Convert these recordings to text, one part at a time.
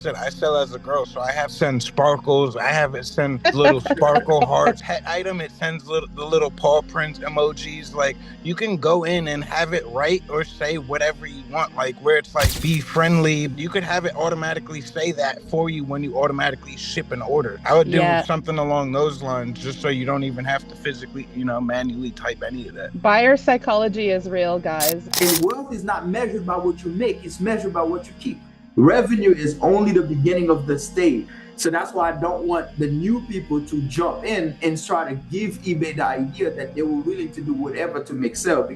said, I sell as a girl, so I have send sparkles. I have it send little sparkle hearts item. It sends the little paw prints emojis. Like you can go in and have it write or say whatever you want. Like where it's like be friendly. You could have it automatically say that for you when you automatically ship an order. I would do Yeah. something along those lines, just so you don't even have to physically, manually type any of that. Buyer psychology is real, guys. And wealth is not measured by what you make, it's measured by what you keep. Revenue is only the beginning of the stage. So that's why I don't want the new people to jump in and try to give eBay the idea that they were willing to do whatever to make sales.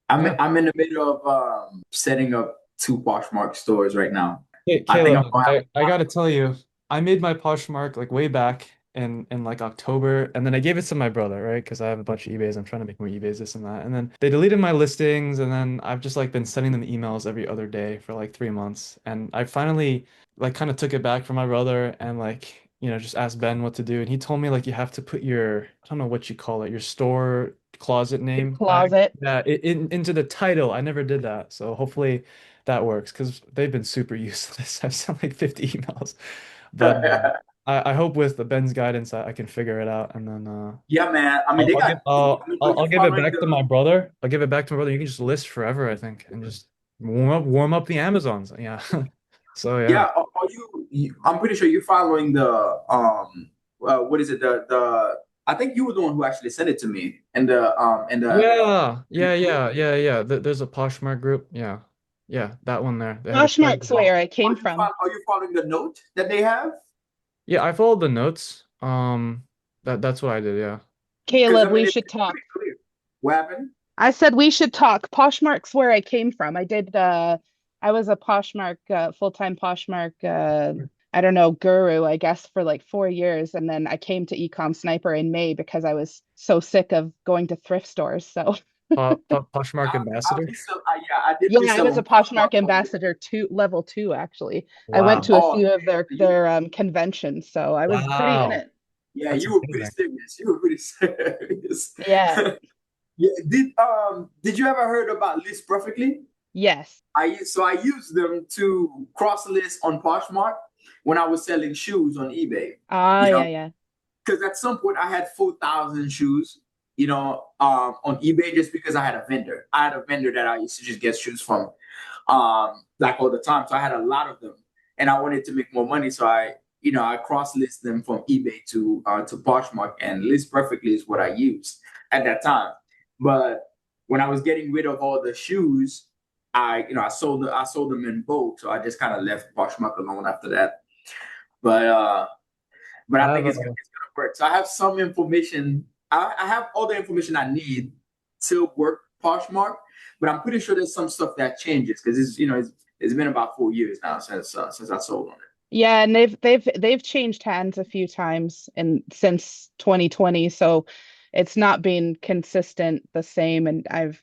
I'm in the middle of setting up two Poshmark stores right now. Hey, I think Caleb, I'm going to I gotta tell you, I made my Poshmark like way back in like October, and then I gave it to my brother, right? Because I have a bunch of eBays. I'm trying to make more eBays, this and that. And then they deleted my listings, and then I've just like been sending them emails every other day for like 3 months. And I finally like kind of took it back from my brother and like, just asked Ben what to do. And he told me like you have to put your, I don't know what you call it, your store closet Your name tag. closet. Yeah, into the title. I never did that. So hopefully that works because they've been super useless. I've sent like 50 emails, but I hope with the Ben's guidance I can figure it out, and then Yeah, man. I mean, I'll, they I'll give got. I mean, are you I'll give it following back to the? my brother. I'll give it back to my brother. You can just list forever, I think, and just warm up the Amazons. Yeah. So yeah. Yeah, are I'm pretty sure you're following the what is it? The I think you were the one who actually sent it to me, and Yeah, yeah, yeah, yeah, yeah. There's a Poshmark group. Yeah, yeah, that one there. They have a Poshmark's treasure. where I came from. are you following the note that they have? Yeah, I followed the notes. That's what I did. Yeah. Because Caleb, I mean, we it's should talk. pretty clear. What happened? I said we should talk. Poshmark's where I came from. I was a Poshmark full-time Poshmark I don't know, guru, I guess, for like 4 years. And then I came to EcomSniper in May because I was so sick of going to thrift stores. So Poshmark I ambassador. resell. Yeah, I did yeah, I resell was a on Poshmark Poshmark for a bit. ambassador two level two, actually. I went Wow. to a Oh, few of their you. their conventions, so I was pretty in Wow. it. Yeah, That's you were pretty amazing. serious. You were pretty serious. Yeah. Yeah. Did you ever heard about List Perfectly? Yes. I used them to cross list on Poshmark when I was selling shoes on eBay. Ah, You yeah, know, yeah. because at some point I had 4,000 shoes. On eBay just because I had a vendor. I had a vendor that I used to just get shoes from, like all the time. So I had a lot of them, and I wanted to make more money. So I cross list them from eBay to Poshmark, and List Perfectly is what I used at that time. But when I was getting rid of all the shoes, I sold them in bulk. So I just kind of left Poshmark alone after that. But uh, but I I have think a it's gonna work. So I have some information. I have all the information I need to work Poshmark, but I'm pretty sure there's some stuff that changes because it's been about 4 years now since I sold on it. Yeah, and they've changed hands a few times and since 2020, so it's not been consistent the same. And I've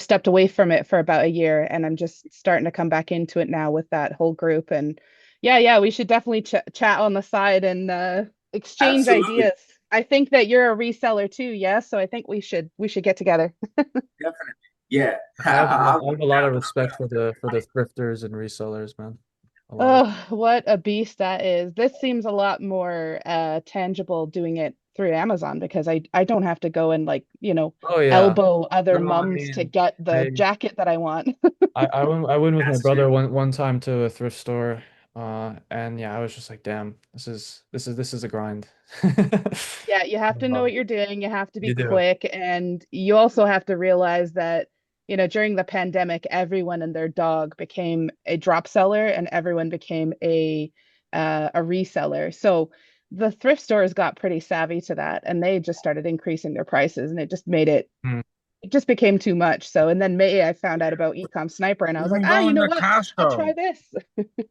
stepped away from it for about a year, and I'm just starting to come back into it now with that whole group. And yeah, we should definitely chat on the side and exchange Absolutely, ideas. I think that you're a reseller too, yeah. So I think we should get together. definitely, yeah. I have a lot of respect for the thrifters and resellers, man. A lot of. Oh, what a beast that is. This seems a lot more tangible doing it through Amazon because I don't have to go and like, Oh yeah. elbow other No, I mums to mean, get the I jacket that I want. I went with my That's brother true. one time to a thrift store, and yeah, I was just like, damn, this is a grind. Yeah, you have to know what you're doing. You have to be You do. quick, and you also have to realize that, during the pandemic, everyone and their dog became a drop seller and everyone became a reseller. So the thrift stores got pretty savvy to that, and they just started increasing their prices, and Mm. it just became too much. So, and then May, I found out about EcomSniper, and I was like, Even you going know to what? I'll try Costco. this.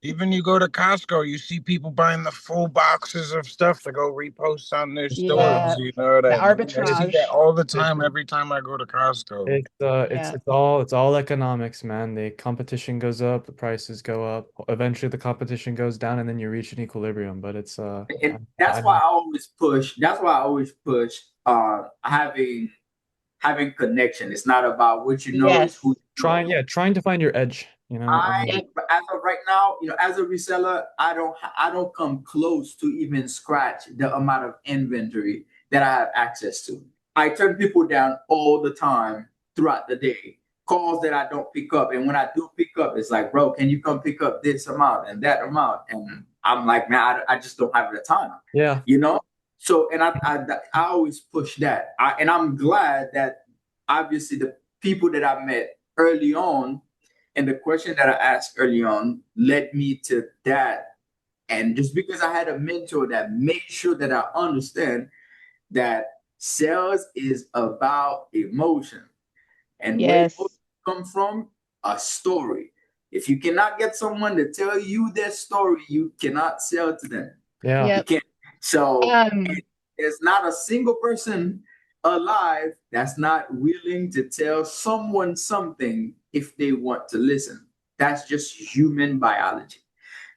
Even you go to Costco, you see people buying the full boxes of stuff to go repost on their Oh, stores. Yeah, You know what the I mean? I see that arbitrage. all the it, time, every time I go to Costco. it's Yeah. it's all economics, man. The competition goes up, the prices go up. Eventually, the competition goes down, and then you reach an equilibrium. But it's And I that's why know. I always push. That's why I always push having having connection. It's not about what you know, it's Yes. who you know. Trying to find your edge, you know. Yep. As of right now, as a reseller, I don't come close to even scratch the amount of inventory that I have access to. I turn people down all the time throughout the day. Calls that I don't pick up, and when I do pick up, it's like, bro, can you come pick up this amount and that amount? And I'm like, man, I just don't have the time. Yeah. So, and I always push that. And I'm glad that obviously the people that I met early on and the question that I asked early on led me to that. And just because I had a mentor that made sure that I understand that sales is about emotion. And where emotions Yes. come from, a story. If you cannot get someone to tell you their story, you cannot sell to them. Yeah. You Yep. can't. So Um, there's not a single person alive that's not willing to tell someone something if they want to listen. That's just human biology.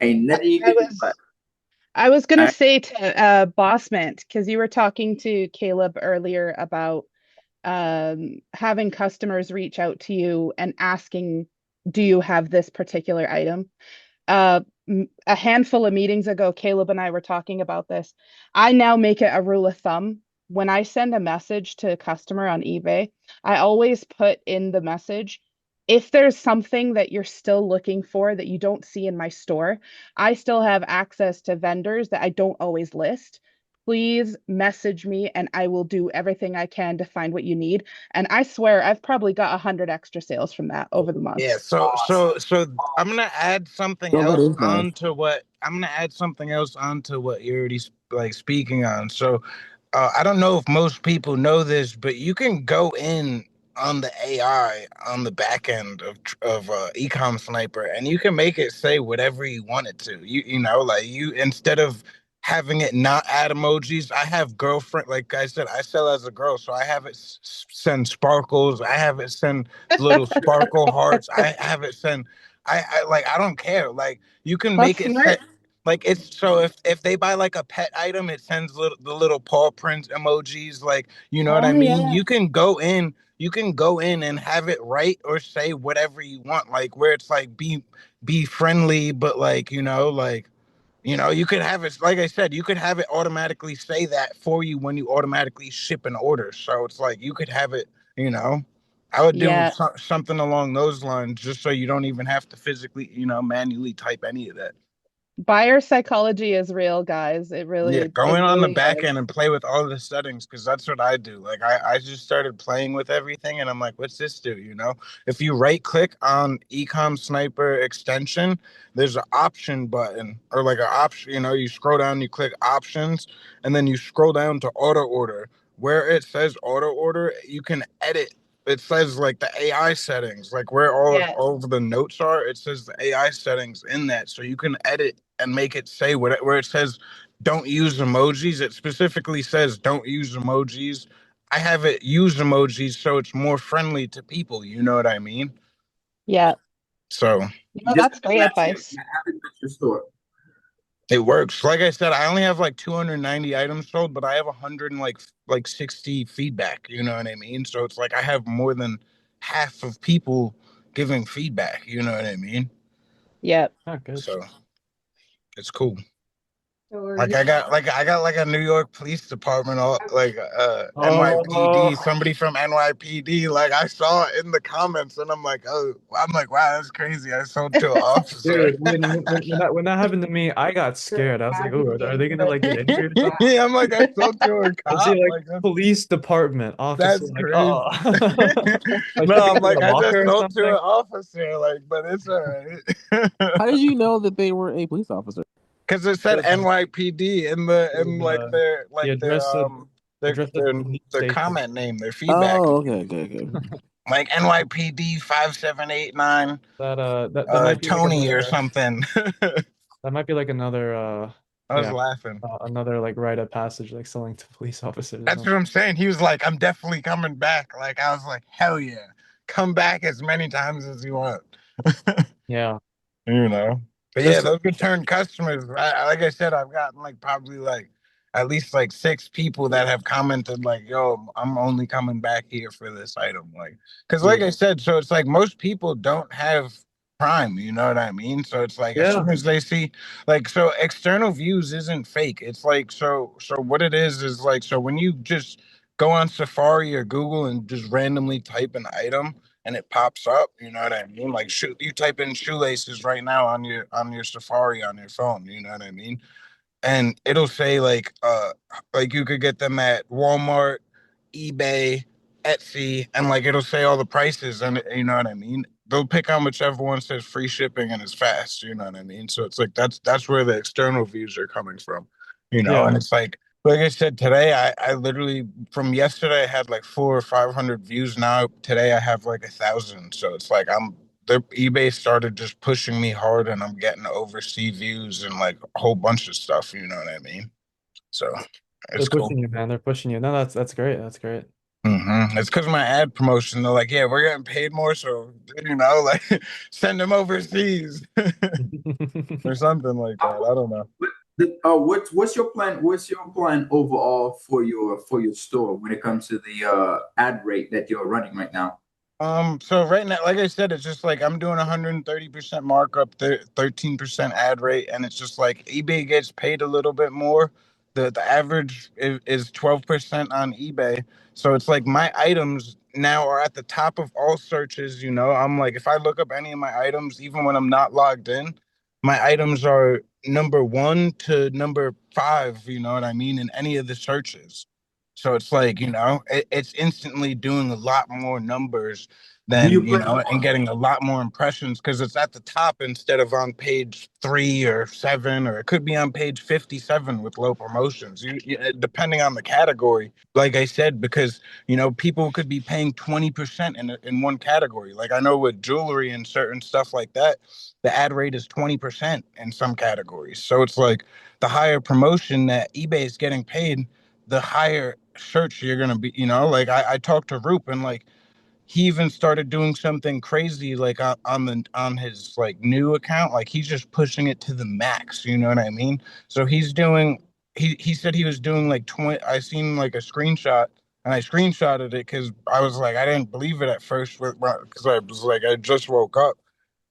Ain't nothing you I can do about was I was it. gonna All right? say to Bossmint, because you were talking to Caleb earlier about having customers reach out to you and asking, do you have this particular item? A handful of meetings ago, Caleb and I were talking about this. I now make it a rule of thumb. When I send a message to a customer on eBay, I always put in the message, if there's something that you're still looking for that you don't see in my store, I still have access to vendors that I don't always list. Please message me and I will do everything I can to find what you need. And I swear I've probably got 100 extra sales from that over the Yeah, months. so I'm gonna add something So that else is nice. onto what you're already like speaking on. So I don't know if most people know this, but you can go in on the AI on the back end of EcomSniper, and you can make it say whatever you want it to. Like you instead of having it not add emojis, I have girlfriend. Like I said, I sell as a girl, so I have it send sparkles. I have it send little sparkle hearts. I have it send. I like. I don't care. Like you can That's make it set. smart. Like it's so if they buy like a pet item, it sends the little paw prints emojis. Like you know what I Oh mean. yeah. You can go in. You can go in and have it write or say whatever you want. Like where it's like be friendly, but like you could have it. Like I said, you could have it automatically say that for you when you automatically ship an order. So it's like you could have it. You know. I would do Yeah. something along those lines, just so you don't even have to physically, manually type any of that. Buyer psychology is real, guys. Yeah, It going on the really back end is. and play with all the settings because that's what I do. Like I just started playing with everything and I'm like, what's this do? If you right click on Ecom Sniper extension, there's an option button or like an option, you scroll down, you click options, and then you scroll down to auto order. Where it says auto order, you can edit. It says like the AI settings, like where Yeah. all of the notes are, it says the AI settings in that. So you can edit and make it say where it says don't use emojis. It specifically says don't use emojis. I have it use emojis so it's more friendly to people. You know what I mean? Yeah. So Just That's have it great match advice. your store. it works. Like I said, I only have like 290 items sold, but I have 100 and like 60 feedback. You know what I mean? So it's like I have more than half of people giving feedback. You know what I mean? Yeah. Oh, good. So it's cool. Or Like I got like a New York Police Department, like Oh, NYPD, somebody from NYPD. Like I saw it in the comments, and I'm like, wow, that's crazy. I sold to an officer. dude, when that happened to me, I got scared. I was like, oh, are they gonna like get injured or something? Yeah, I'm like, I sold to a I see cop. like Like police department officer, that's like, crazy. oh, like No, should we I'm get like, a I just locker or sold to an something? officer. Like, but it's all right. How did you know that they were a police officer? Because it It said was NYPD it in was like the address of the police their station. comment name, their feedback. Oh, okay. Like NYPD 5789 That might be like Tony or something. that might be like another I was yeah laughing. another like rite of passage like selling to police officers or That's something. what I'm saying. He was like, I'm definitely coming back. Like I was like, hell yeah. Come back as many times as you want. Yeah, you know. But yeah, just those return customers, like I said, I've gotten like probably like at least like 6 people that have commented like, "Yo, I'm only coming back here for this item." Like, because like I said, so it's like most people don't have Prime. You know what I mean? So it's like as Yeah. soon as they see, like, so external views isn't fake. It's like so what it is like, so when you just go on Safari or Google and just randomly type an item and it pops up, you know what I mean? Like you type in shoelaces right now on your Safari on your phone, you know what I mean? And it'll say like you could get them at Walmart, eBay, Etsy, and like it'll say all the prices, and you know what I mean? They'll pick on whichever one says free shipping and is fast, you know what I mean? So it's like that's where the external views are coming from, you know. Yeah. And it's like I said today, I literally from yesterday I had like 400 or 500 views. Now today I have like 1,000. So it's like the eBay started just pushing me hard, and I'm getting overseas views and like a whole bunch of stuff. You know what I mean? So They're it's cool. pushing you, man. They're pushing you. No, that's great. That's great. It's because of my ad promotion. They're like, yeah, we're getting paid more, so you know, like send them overseas or something like that. I don't know. What's your plan? What's your plan overall for your store when it comes to the ad rate that you're running right now? So right now, like I said, it's just like I'm doing 130% markup, 13% ad rate, and it's just like eBay gets paid a little bit more. The average is 12% on eBay. So it's like my items now are at the top of all searches, you know. I'm like, if I look up any of my items, even when I'm not logged in, my items are number 1 to number 5, you know what I mean, in any of the searches. So it's like, you know, it's instantly doing a lot more numbers Do you than, you plan know, and on getting a lot more impressions because it's at the top instead of on page 3 or 7, or it could be on page 57 with low promotions, depending on the category. Like I said, because, you know, people could be paying 20% in one category. Like I know with jewelry and certain stuff like that, the ad rate is 20% in some categories. So it's like the higher promotion that eBay is getting paid, the higher search you're gonna be, you know. Like I talked to Roop, and like he even started doing something crazy like on his like new account. Like he's just pushing it to the max, you know what I mean? So he's doing he said he was doing like 20. I seen like a screenshot, and I screenshotted it because I was like, I didn't believe it at first because I was like, I just woke up.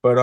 But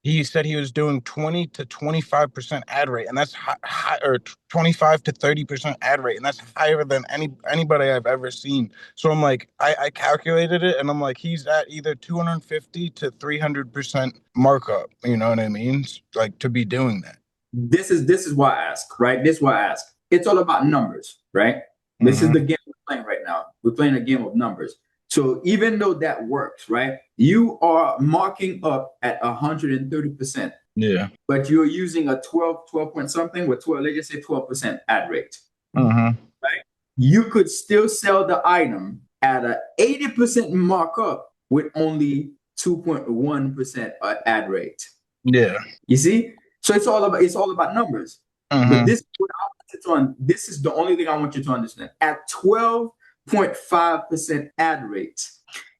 he said he was doing 20 to 25% ad rate, and that's high, or 25 to 30% ad rate, and that's higher than anybody I've ever seen. So I'm like, I calculated it, and I'm like, he's at either 250 to 300% markup. You know what I mean? Like to be doing that. this is why I ask, right? This is why I ask. It's all about numbers, right? This is Mm-hmm. the game we're playing right now. We're playing a game of numbers. So even though that works, right? You are marking up at 130%, Yeah. but you're using a 12 point something with 12, let's just say 12% ad rate, Mm-hmm. right? You could still sell the item at a 80% markup with only 2.1% ad rate. Yeah. You see? So it's all about numbers. But Mm-hmm. this what I want you to this is the only thing I want you to understand. At 12.5% ad rate,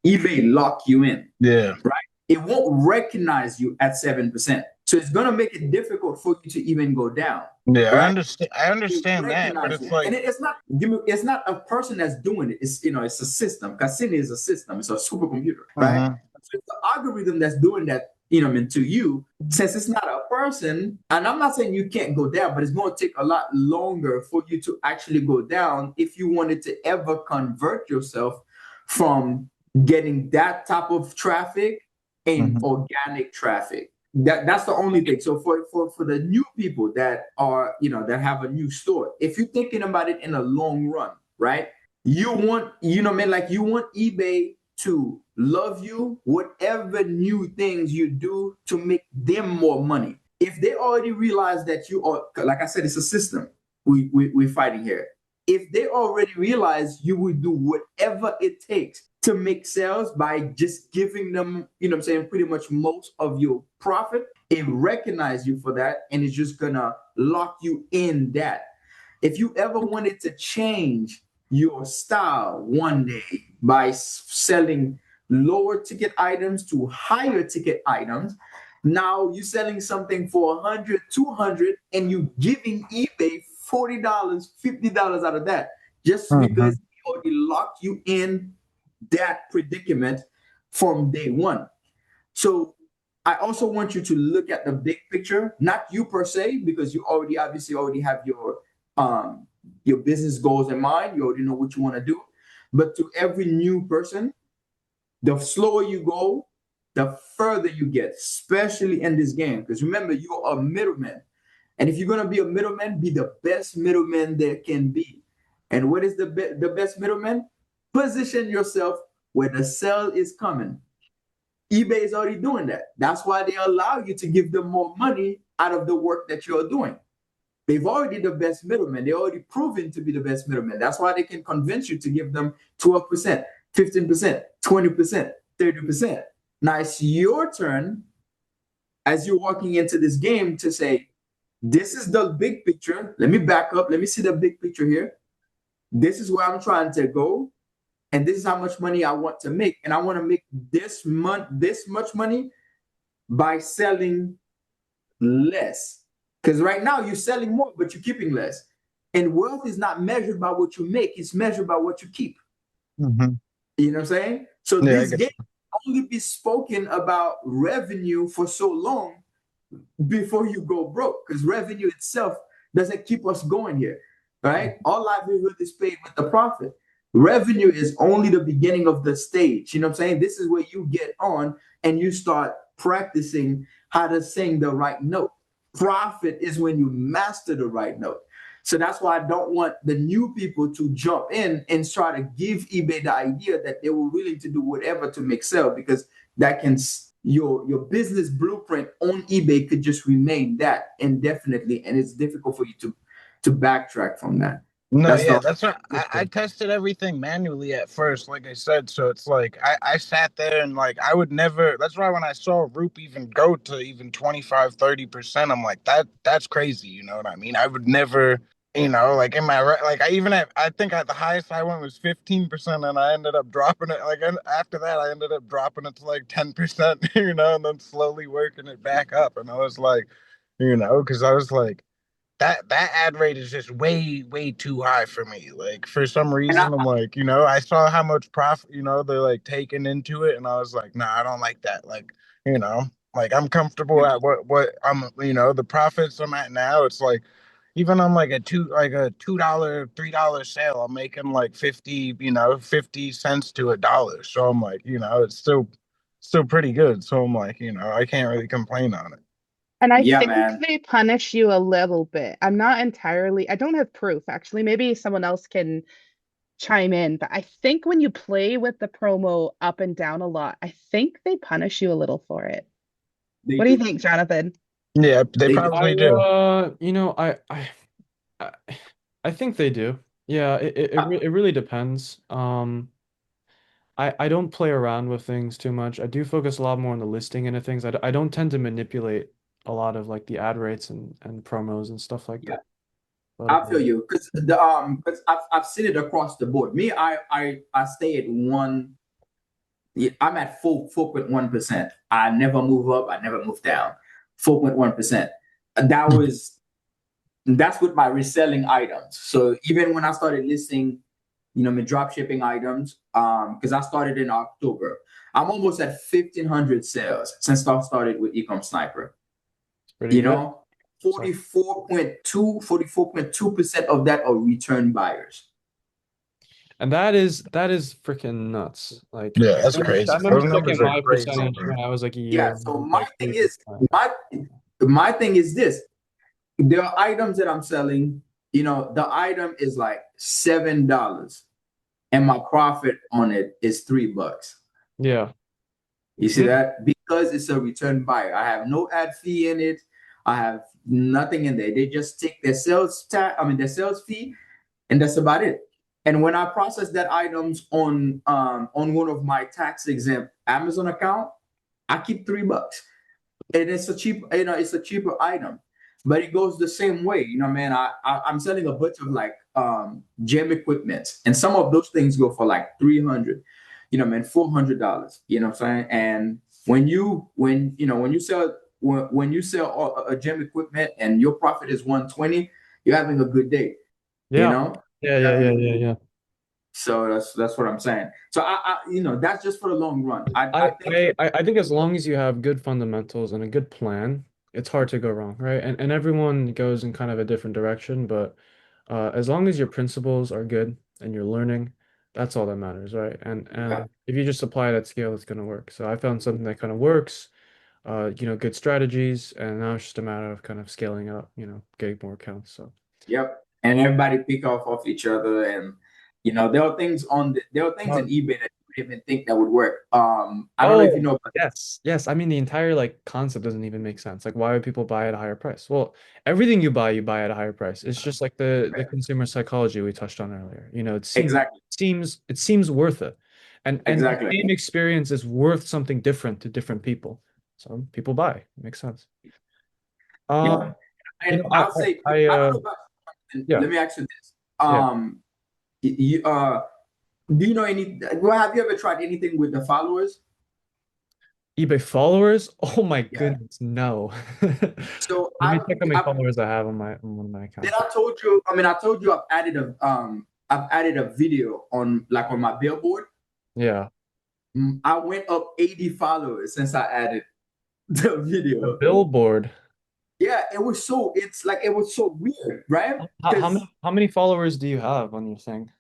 eBay lock you in. Yeah. Right? It won't recognize you at 7%. So it's gonna make it difficult for you to even go down. Yeah. Right? I understand that, but Recognize it's it. And like, it's not a person that's doing it. It's a system. Cassini is a system. It's a supercomputer, right? mm-hmm. So it's the algorithm that's doing that, to you. Since it's not a person, and I'm not saying you can't go down, but it's going to take a lot longer for you to actually go down if you wanted to ever convert yourself from getting that type of traffic in Mm-hmm. organic traffic. That's the only thing. So for the new people that are, that have a new store, if you're thinking about it in a long run, right? You want, man, like you want eBay to love you, whatever new things you do to make them more money. If they already realize that you are, like I said, it's a system we're fighting here. If they already realize you will do whatever it takes to make sales by just giving them, pretty much most of your profit, it recognize you for that, and it's just gonna lock you in that. If you ever wanted to change your style one day by selling lower ticket items to higher ticket items, now you're selling something for 100, 200, and you giving eBay $40, $50 out of that, just Mhm. because he already locked you in that predicament from day one. So I also want you to look at the big picture, not you per se, because you already obviously already have your business goals in mind. You already know what you want to do. But to every new person, the slower you go, the further you get, especially in this game. Because remember, you're a middleman. And if you're gonna be a middleman, be the best middleman there can be. And what is the best middleman? Position yourself where the sale is coming. eBay is already doing that. That's why they allow you to give them more money out of the work that you're doing. They've already the best middleman. They're already proven to be the best middleman. That's why they can convince you to give them 12%, 15%, 20%, 30%. Now it's your turn as you're walking into this game to say, this is the big picture. Let me back up. Let me see the big picture here. This is where I'm trying to go. And this is how much money I want to make. And I want to make this much money by selling less. Because right now you're selling more, but you're keeping less. And wealth is not measured by what you make, it's measured by what you keep. Mhm. You know what I'm saying? So Yeah, I this get game only be spoken about revenue for so long before you go broke, because revenue itself doesn't keep us going here, right? All livelihood is paid with the profit. Revenue is only the beginning of the stage. You know what I'm saying? This is where you get on and you start practicing how to sing the right note. Profit is when you master the right note. So that's why I don't want the new people to jump in and try to give eBay the idea that they were willing to do whatever to make sale, because that can your business blueprint on eBay could just remain that indefinitely, and it's difficult for you to backtrack from that. No, That's yeah, the that's what I tested everything manually at first, like I said. So it's like I sat there and like I would never, that's why when I saw Roop even go to even 25-30%, I'm like, that's crazy, you know what I mean? I would never, like in my like I think at the highest I went was 15%, and I ended up dropping it. Like after that, I ended up dropping it to like 10%, and then slowly working it back up. And I was like, because I was like, that ad rate is just way too high for me. Like for some and I reason, I'm like, I saw how much profit, they're like taking into it, and I was like, nah, I don't like that. Like, you know, like I'm comfortable at what I'm, the profits I'm at now. It's like even on like a $2, $3 sale, I'm making like 50 cents to a dollar. So I'm like, it's still pretty good. So I'm like, I can't really complain on it. And I yeah, think man. they punish you a little bit. I'm not entirely, I don't have proof actually. Maybe someone else can chime in, but I think when you play with the promo up and down a lot, I think they punish you a little for it. They What do you do. think, Jonathan? Yeah, they They do. probably do. I I think they do. Yeah, it really depends. I don't play around with things too much. I do focus a lot more on the listing end of things. I don't tend to manipulate a lot of like the ad rates and promos and stuff like Yeah, that. But I feel you, because because I've seen it across the board. Me, I stay at one. Yeah, I'm at 4.1%. I never move up. I never move down. 4.1%. That was that's with my reselling items. So even when I started listing, my drop shipping items, because I started in October, I'm almost at 1,500 sales since I started with EcomSniper. it's pretty You good. know, So, 44.2% of that are return buyers. and that is freaking nuts. Like Yeah, that's I crazy. remember Those checking numbers are my crazy, percentage bro. when I was like a year Yeah. and it So was my like thing 3%. is my thing is this. There are items that I'm selling. The item is like $7, and my profit on it is $3. Yeah. You see Mm. that? Because it's a return buyer. I have no ad fee in it. I have nothing in there. They just take their sales fee, and that's about it. And when I process that items on one of my tax exempt Amazon account, I keep $3. And it's a cheaper item, but it goes the same way. Man, I'm selling a bunch of like gym equipment, and some of those things go for like 300, man, $400. You know what I'm saying? And when you sell a gym equipment and your profit is 120, you're having a good day, you Yeah. know? Yeah, You're yeah, having yeah, a yeah, good yeah. So that's what I'm saying. So that's just for the long run. I I, think I think as long as you have good fundamentals and a good plan, it's hard to go wrong, right? And everyone goes in kind of a different direction, but as long as your principles are good and you're learning, that's all that matters, right? yeah, And if you just apply it at scale, it's gonna work. So I found something that kind of works, good strategies, and now it's just a matter of kind of scaling it up, getting more accounts. So yep. And everybody pick off of each other, and there are things in eBay that you didn't even think that would work. I don't know if you oh, know, but yes. Yes. I mean, the entire like concept doesn't even make sense. Like, why would people buy at a higher price? Well, everything you buy at a higher price. It's just like the consumer psychology we touched on earlier. It exactly, seems worth it. And the exactly, same experience is worth something different to different people. So people buy. It makes sense. yeah. Um, And I I'll say, I I don't know about. yeah, Let me ask you this. yeah. You, do you know any? Well, have you ever tried anything with the followers? eBay followers? Oh my Yeah. goodness, no. So Let me check how many followers I have on one of my did accounts. I told you? I mean, I told you I've added a video on like on my billboard. Yeah. I went up 80 followers since I added the The video. billboard. Yeah, it was so weird, right? Because How many followers do you have on your thing?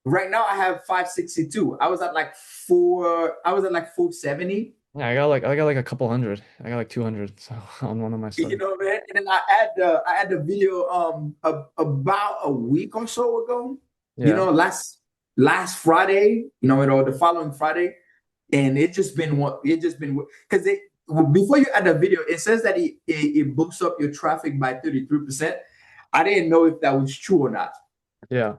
right now I have 562. I was at like 470. Yeah, I got like a couple hundred. I got like 200 so on one of my You stories. know, man. And then I had the video about a week or so ago. You Yeah. know, last Friday, the following Friday, and it just been because it before you add the video, it says that it boosts up your traffic by 33%. I didn't know if that was true or not, Yeah.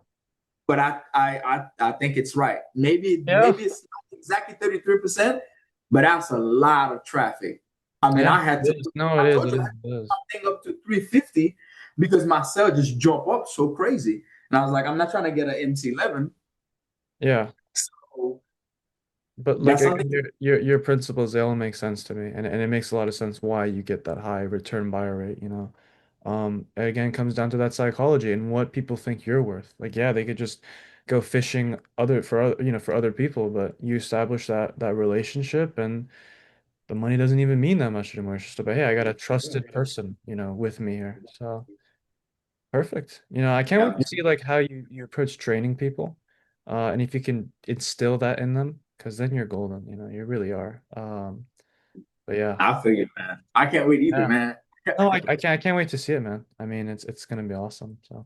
but I think it's right. Yeah. Maybe it's not exactly 33%, but that's a lot of traffic. I mean, Yeah. I had to It is. No, it I is. told It you is. It is. something up to 350 because my sale just jumped up so crazy. And I was like, I'm not trying to get an MC11. Yeah. So But like that's something. again, your principles, they all make sense to me. And it makes a lot of sense why you get that high return buyer rate. Again, it comes down to that psychology and what people think you're worth. Like, yeah, they could just go fishing for other people, but you establish that relationship and the money doesn't even mean that much anymore. It's just about, hey, I got a trusted person, with me here. So perfect. I can't wait Yeah, to see like how you approach training people. And if you can instill that in them, because then you're golden, you really are. But yeah. I figured, man. I can't wait either, Yeah. man. No, I can't wait to see it, man. I mean, it's gonna be awesome. So